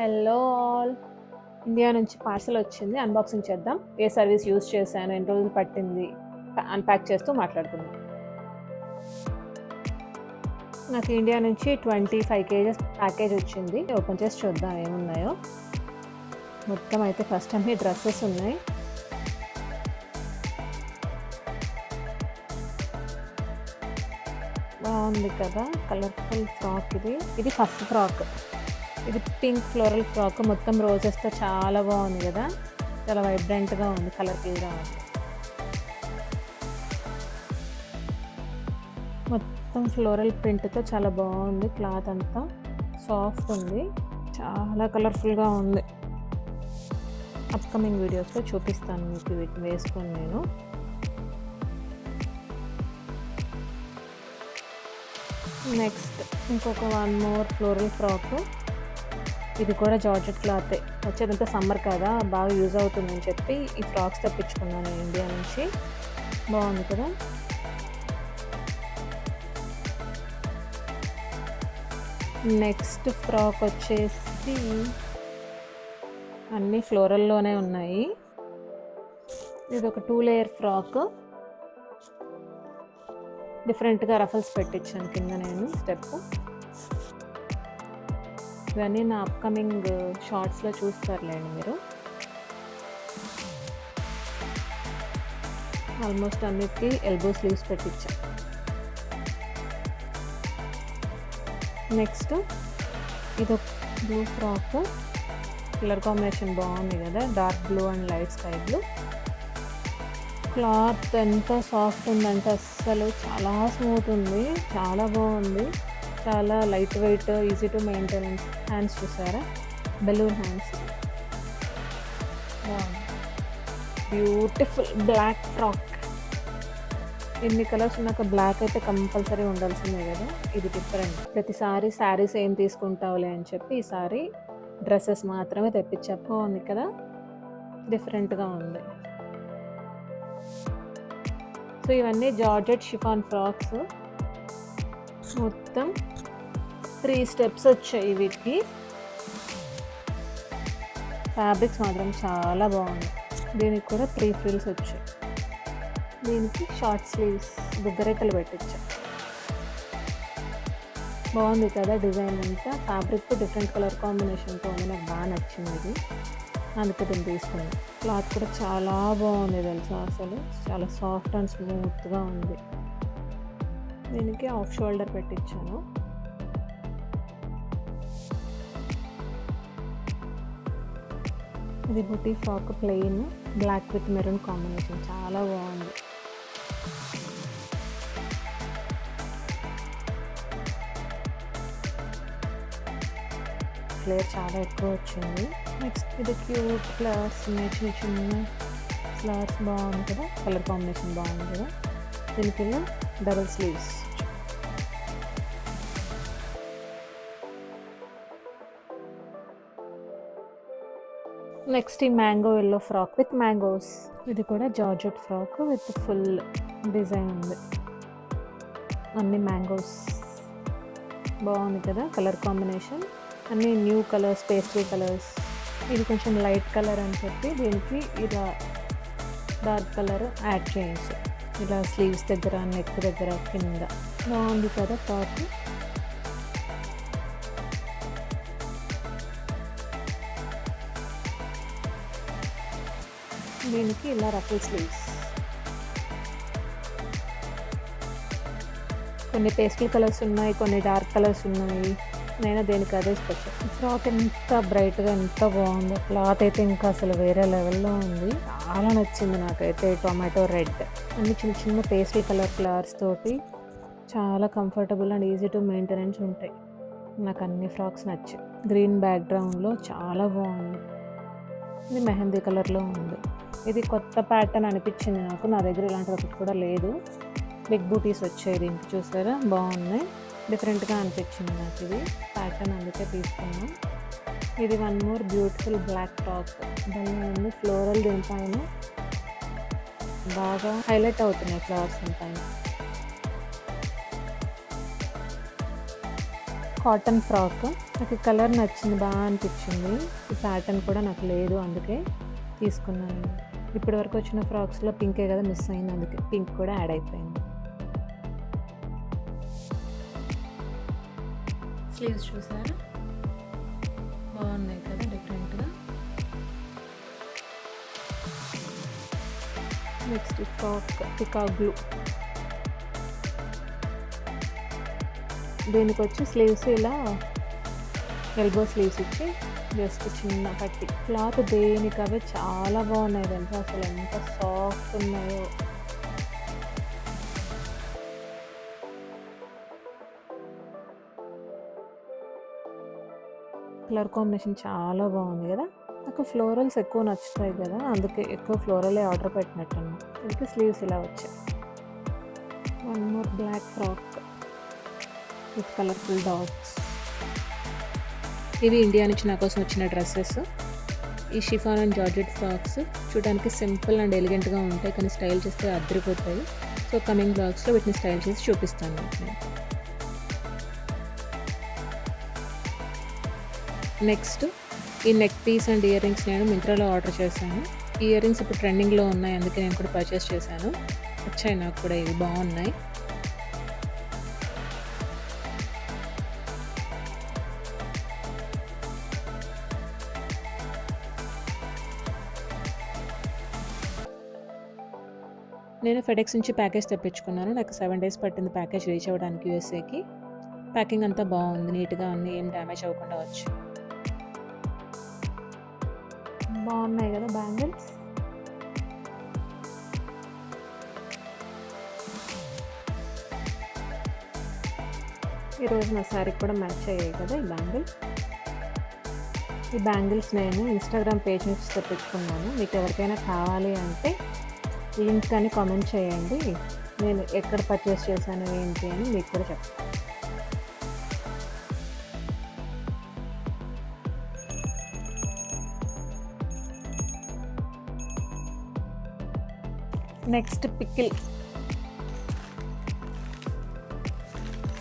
Hello all. India నుంచి parcel వచ్చింది. Unboxing చేద్దాం. ఏ సర్వీస్ యూజ్ చేశాను, ఎన్ని రోజులు పట్టింది, అన్‌ప్యాక్ చేస్తూ మాట్లాడుకుందాం. నాకు ఇండియా నుంచి 25 కేజెస్ ప్యాకేజ్ వచ్చింది. ఓపెన్ చేసి చూద్దాం ఏమున్నాయో. మొత్తం అయితే ఫస్ట్ అన్ని డ్రెస్సెస్ ఉన్నాయి. బాగుంది కదా, కలర్ఫుల్ ఫ్రాక్. ఇది ఫస్ట్ ఫ్రాక్. ఇది పింక్ ఫ్లోరల్ ఫ్రాక్, మొత్తం రోజెస్తో చాలా బాగుంది కదా, చాలా వైబ్రెంట్గా ఉంది, కలర్ఫుల్గా ఉంది. మొత్తం ఫ్లోరల్ ప్రింట్తో చాలా బాగుంది. క్లాత్ అంతా సాఫ్ట్ ఉంది, చాలా కలర్ఫుల్గా ఉంది. అప్కమింగ్ వీడియోస్లో చూపిస్తాను మీకు వీటిని వేసుకొని. నేను నెక్స్ట్ ఇంకొక 1 మోర్ ఫ్లోరల్ ఫ్రాక్. ఇది కూడా జార్జెట్ క్లాతే. వచ్చేదంతా సమ్మర్ కదా, బాగా యూజ్ అవుతుందని చెప్పి ఈ ఫ్రాక్స్ తెప్పించుకున్నాను ఇండియా నుంచి. బాగుంది కదా. నెక్స్ట్ ఫ్రాక్ వచ్చేసి అన్నీ ఫ్లోరల్లోనే ఉన్నాయి. ఇది ఒక 2 లేయర్ ఫ్రాక్. డిఫరెంట్గా రఫల్స్ పెట్టించాను కింద నేను స్టెప్. ఇవన్నీ నా అప్కమింగ్ షార్ట్స్లో చూస్తారులేండి మీరు. ఆల్మోస్ట్ అన్నిటికీ ఎల్బో స్లీవ్స్ పెట్టించా. నెక్స్ట్ ఇది బ్లూ ఫ్రాక్. కలర్ కాంబినేషన్ బాగుంది కదా, dark blue and light sky blue. Cloth ఎంత సాఫ్ట్ ఉందంటే అస్సలు చాలా స్మూత్ ఉంది, చాలా బాగుంది, చాలా light weight, easy to maintenance. Hands చూసారా, balloon hands. Beautiful black frock. ఎన్ని కలర్స్ ఉన్నాక బ్లాక్ అయితే కంపల్సరీ ఉండాల్సిందే కదా. ఇది డిఫరెంట్. ప్రతిసారి శారీస్ ఏం తీసుకుంటావులే అని చెప్పి ఈసారి డ్రెస్సెస్ మాత్రమే తెప్పించా. బాగుంది కదా, డిఫరెంట్గా ఉంది. సో ఇవన్నీ జార్జెట్ షిఫాన్ ఫ్రాక్స్. మొత్తం 3 స్టెప్స్ వచ్చాయి వీటికి. ఫ్యాబ్రిక్స్ మాత్రం చాలా బాగుంది. దీనికి కూడా 3 ఫ్రిల్స్ వచ్చాయి. దీనికి షార్ట్ స్లీవ్స్ బుగ్గరేకలు పెట్టించా. బాగుంది కదా డిజైన్ అంతా. ఫ్యాబ్రిక్ డిఫరెంట్ కలర్ కాంబినేషన్తో ఉంది, నాకు బాగా నచ్చింది ఇది, అందుకే దీన్ని తీసుకున్నాను. క్లాత్ కూడా చాలా బాగుంది తెలుసా, అసలు చాలా సాఫ్ట్ అండ్ స్మూత్గా ఉంది. దీనికి ఆఫ్ షోల్డర్ పెట్టించాను. ఇది buti frock, plain black with maroon combination, చాలా బాగుంది. ఫ్లేర్ చాలా ఎక్కువ వచ్చింది. నెక్స్ట్ ఇది క్యూట్ ఫ్లవర్స్ ఉన్నాయి, చిన్న చిన్న ఫ్లవర్స్. బాగుంది కదా, కలర్ కాంబినేషన్ బాగుంది కదా. దీనికి ఇలా డబుల్ స్లీవ్స్. నెక్స్ట్ ఈ mango yellow frock with mangoes. ఇది కూడా georgette frock with full design ఉంది, అన్ని మ్యాంగోస్. బాగుంది కదా కలర్ కాంబినేషన్, అన్ని న్యూ కలర్స్, పేస్ట్రీ కలర్స్. ఇది కొంచెం లైట్ కలర్ అని చెప్పి దీనికి ఇలా డార్క్ కలర్ యాడ్ చేయించు, ఇలా స్లీవ్స్ దగ్గర, నెక్ దగ్గర, కింద. బాగుంది కదా ఫ్రాక్. దీనికి ఇలా రఫుల్ స్లీవ్స్. కొన్ని పేస్టల్ కలర్స్ ఉన్నాయి, కొన్ని డార్క్ కలర్స్ ఉన్నాయి. నేను దేనికి అదే స్పెషల్. ఫ్రాక్ ఎంత బ్రైట్గా, ఎంత బాగుందో. క్లాత్ అయితే ఇంకా అసలు వేరే లెవెల్లో ఉంది, చాలా నచ్చింది నాకైతే. టొమాటో రెడ్, అన్ని చిన్న చిన్న పేస్టల్ కలర్ ఫ్లవర్స్ తోటి చాలా comfortable and easy to maintenance ఉంటాయి. నాకు అన్ని ఫ్రాక్స్ నచ్చాయి. గ్రీన్ బ్యాక్గ్రౌండ్లో చాలా బాగుంది. ఇది మెహందీ కలర్లో ఉంది. ఇది కొత్త ప్యాటర్న్ అనిపించింది నాకు, నా దగ్గర ఇలాంటిది ఒకటి కూడా లేదు. బిగ్ బూటీస్ వచ్చాయి దీనికి, చూసారా, బాగున్నాయి. డిఫరెంట్గా అనిపించింది నాకు ఇది ప్యాటర్న్, అందుకే తీసుకున్నాం. ఇది 1 మోర్ బ్యూటిఫుల్ బ్లాక్ ఫ్రాక్. దాని ఉంది ఫ్లోరల్, దీనిపైన బాగా హైలైట్ అవుతున్నాయి ఫ్లవర్స్ పైన. Cotton frock. నాకు ఈ కలర్ నచ్చింది, బాగా అనిపించింది. ఈ ప్యాటర్న్ కూడా నాకు లేదు, అందుకే తీసుకున్నాను. ఇప్పటి వరకు వచ్చిన ఫ్రాక్స్లో పింకే కదా మిస్ అయింది, అందుకే పింక్ కూడా యాడ్ అయిపోయింది. స్లీవ్స్ చూసారా, బాగున్నాయి కదా డిఫరెంట్గా. Next frock peacock blue. దీనికి వచ్చి స్లీవ్స్ ఇలా ఎల్బో స్లీవ్స్ ఇచ్చి జస్ట్ చిన్న పట్టి. క్లాత్ దేనికి అవే చాలా బాగున్నాయి తెలుసా, అసలు ఎంత సాఫ్ట్ ఉన్నాయో. కలర్ కాంబినేషన్ చాలా బాగుంది కదా. నాకు ఫ్లోరల్స్ ఎక్కువ నచ్చుతాయి కదా, అందుకే ఎక్కువ ఫ్లోరలే ఆర్డర్ పెట్టినట్టున్నా. అందుకే స్లీవ్స్ ఇలా వచ్చాయి. One more black frock with colourful dots. ఇవి ఇండియా నుంచి నా కోసం వచ్చిన డ్రెస్సెస్. ఈ షిఫాన్ అండ్ జార్జెట్ ఫ్రాక్స్ చూడడానికి సింపుల్ అండ్ ఎలిగెంట్గా ఉంటాయి, కానీ స్టైల్ చేస్తే అద్దరిపోతాయి. సో కమింగ్ బ్లాగ్స్లో వీటిని స్టైల్ చేసి చూపిస్తాను నేను. నెక్స్ట్ ఈ neck piece and earrings నేను మింత్రాలో ఆర్డర్ చేశాను. ఈ ఇయర్ రింగ్స్ ఇప్పుడు ట్రెండింగ్లో ఉన్నాయి, అందుకే నేను కూడా పర్చేస్ చేశాను. వచ్చాయి నాకు కూడా, ఇవి బాగున్నాయి. నేను ఫెడెక్స్ నుంచి ప్యాకేజ్ తెప్పించుకున్నాను. నాకు 7 days పట్టింది ప్యాకేజ్ రీచ్ అవ్వడానికి యూఎస్ఏకి. ప్యాకింగ్ అంతా బాగుంది, నీట్గా ఉంది, ఏం డ్యామేజ్ అవ్వకుండా వచ్చి. బాగున్నాయి కదా బ్యాంగిల్స్. ఈరోజు నా శారీకి కూడా మ్యాచ్ అయ్యాయి కదా ఈ బ్యాంగిల్. ఈ బ్యాంగిల్స్ నేను ఇన్స్టాగ్రామ్ పేజ్ నుంచి తెప్పించుకున్నాను. మీకు ఎవరికైనా కావాలి అంటే లింక్ అని కామెంట్ చేయండి, నేను ఎక్కడ పర్చేస్ చేశాను ఏంటి అని మీకు కూడా చెప్తాను. నెక్స్ట్ పికిల్,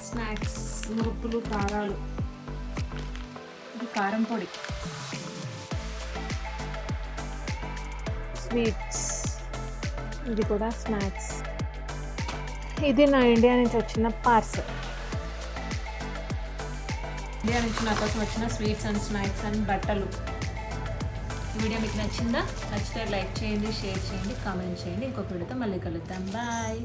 స్నాక్స్, మురుకులు, కారాలు. ఇది కారం పొడి. స్వీట్స్, ఇది కూడా స్నాక్స్. ఇది నా ఇండియా నుంచి వచ్చిన పార్సల్. ఇండియా నుంచి నా కోసం వచ్చిన స్వీట్స్ అండ్ స్నాక్స్ అండ్ బట్టలు. ఈ వీడియో మీకు నచ్చిందా? నచ్చితే లైక్ చేయండి, షేర్ చేయండి, కామెంట్ చేయండి. ఇంకొక వీడియోతో మళ్ళీ కలుద్దాం. బాయ్.